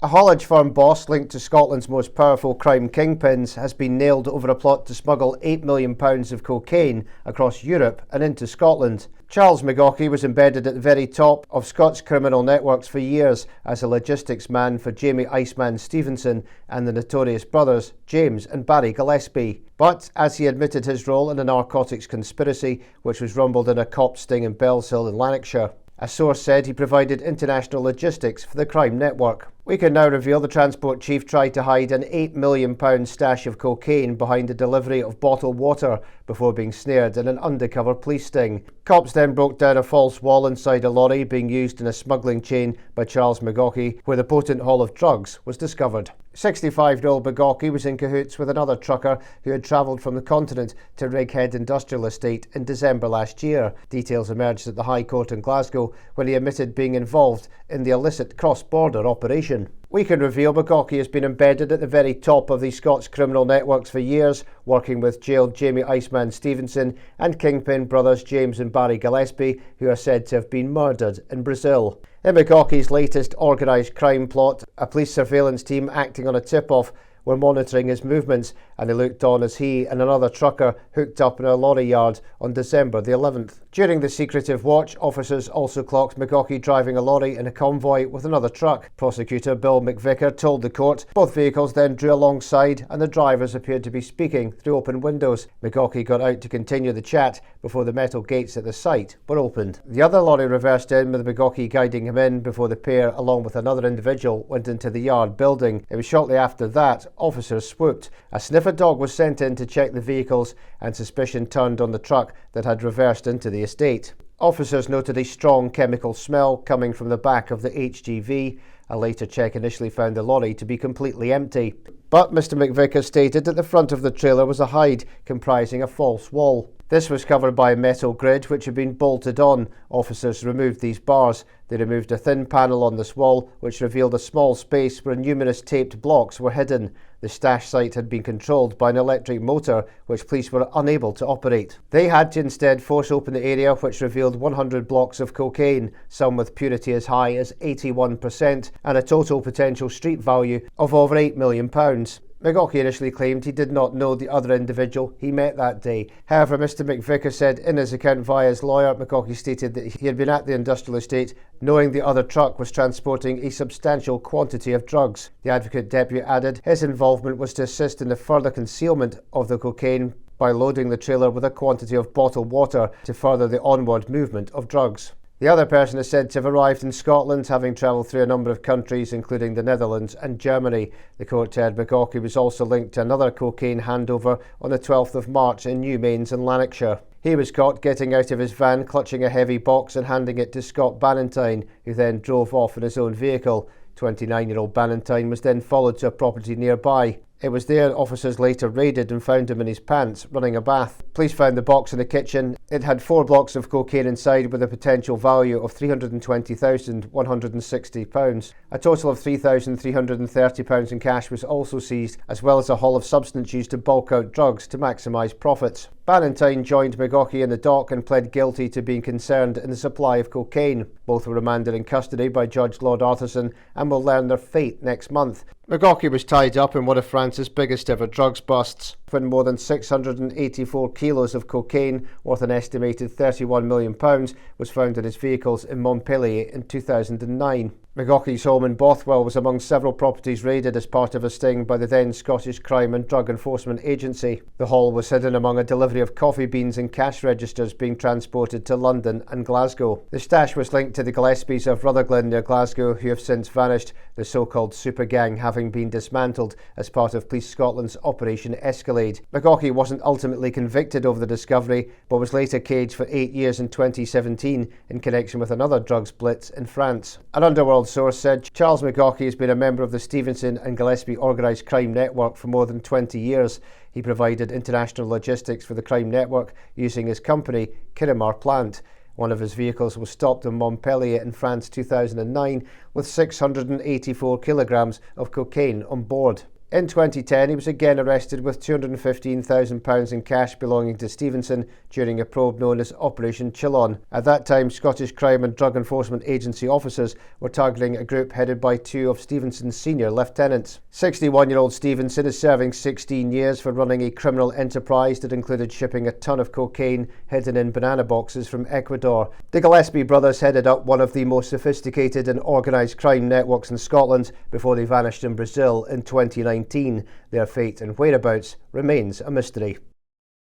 haulage firm boss linked to Scotland's most powerful crime kingpins has been nailed over a plot to smuggle £8 million of cocaine across Europe and into Scotland. Charles McGaughey was embedded at the very top of Scots criminal networks for years as a logistics man for Jamie Iceman Stevenson and the notorious brothers James and Barry Gillespie. But as he admitted his role in a narcotics conspiracy which was rumbled in a cop sting in Bellshill in Lanarkshire, a source said he provided international logistics for the crime network. We can now reveal the transport chief tried to hide an £8 million stash of cocaine behind the delivery of bottled water before being snared in an undercover police sting. Cops then broke down a false wall inside a lorry being used in a smuggling chain by Charles McGaughey, where the potent haul of drugs was discovered. 65-year-old McGaughey was in cahoots with another trucker who had travelled from the continent to Righead Industrial Estate in December last year. Details emerged at the High Court in Glasgow when he admitted being involved in the illicit cross-border operation. We can reveal McGaughey has been embedded at the very top of these Scots criminal networks for years, working with jailed Jamie Iceman Stevenson and kingpin brothers James and Barry Gillespie, who are said to have been murdered in Brazil. In McGaughey's latest organised crime plot, a police surveillance team acting on a tip-off were monitoring his movements, and they looked on as he and another trucker hooked up in a lorry yard on December the 11th. During the secretive watch, officers also clocked McGaughey driving a lorry in a convoy with another truck. Prosecutor Bill McVicker told the court both vehicles then drew alongside and the drivers appeared to be speaking through open windows. McGaughey got out to continue the chat before the metal gates at the site were opened. The other lorry reversed in with McGaughey guiding him in before the pair, along with another individual, went into the yard building. It was shortly after that officers swooped. A sniffer dog was sent in to check the vehicles and suspicion turned on the truck that had reversed into the estate. Officers noted a strong chemical smell coming from the back of the HGV. A later check initially found the lorry to be completely empty. But Mr McVicker stated that the front of the trailer was a hide comprising a false wall. This was covered by a metal grid which had been bolted on. Officers removed these bars. They removed a thin panel on this wall which revealed a small space where numerous taped blocks were hidden. The stash site had been controlled by an electric motor which police were unable to operate. They had to instead force open the area which revealed 100 blocks of cocaine, some with purity as high as 81% and a total potential street value of over £8 million. McGaughey initially claimed he did not know the other individual he met that day. However, Mr McVicker said in his account via his lawyer, McGaughey stated that he had been at the industrial estate knowing the other truck was transporting a substantial quantity of drugs. The Advocate Deputy added his involvement was to assist in the further concealment of the cocaine by loading the trailer with a quantity of bottled water to further the onward movement of drugs. The other person is said to have arrived in Scotland, having travelled through a number of countries, including the Netherlands and Germany. The court said McGaughey was also linked to another cocaine handover on the 12th of March in Newmains in Lanarkshire. He was caught getting out of his van, clutching a heavy box and handing it to Scott Ballantyne, who then drove off in his own vehicle. 29-year-old Ballantyne was then followed to a property nearby. It was there officers later raided and found him in his pants, running a bath. Police found the box in the kitchen. It had 4 blocks of cocaine inside with a potential value of £320,160. A total of £3,330 in cash was also seized, as well as a haul of substance used to bulk out drugs to maximise profits. Ballantyne joined McGaughey in the dock and pled guilty to being concerned in the supply of cocaine. Both were remanded in custody by Judge Lord Arthurson and will learn their fate next month. McGaughey was tied up in one of France's biggest ever drugs busts, when more than 684 kilos of cocaine, worth an estimated £31 million, was found in his vehicles in Montpellier in 2009. McGaughey's home in Bothwell was among several properties raided as part of a sting by the then Scottish Crime and Drug Enforcement Agency. The haul was hidden among a delivery of coffee beans and cash registers being transported to London and Glasgow. The stash was linked to the Gillespies of Rutherglen near Glasgow, who have since vanished, the so-called super gang having been dismantled as part of Police Scotland's Operation Escalade. McGaughey wasn't ultimately convicted over the discovery, but was later caged for 8 years in 2017 in connection with another drugs blitz in France. An underworld source said Charles McGaughey has been a member of the Stevenson and Gillespie organised crime network for more than 20 years. He provided international logistics for the crime network using his company, Kirimar Plant. One of his vehicles was stopped in Montpellier in France 2009 with 684 kilograms of cocaine on board. In 2010, he was again arrested with £215,000 in cash belonging to Stevenson during a probe known as Operation Chillon. At that time, Scottish Crime and Drug Enforcement Agency officers were targeting a group headed by two of Stevenson's senior lieutenants. 61-year-old Stevenson is serving 16 years for running a criminal enterprise that included shipping a ton of cocaine hidden in banana boxes from Ecuador. The Gillespie brothers headed up one of the most sophisticated and organised crime networks in Scotland before they vanished in Brazil in 2019. Their fate and whereabouts remains a mystery.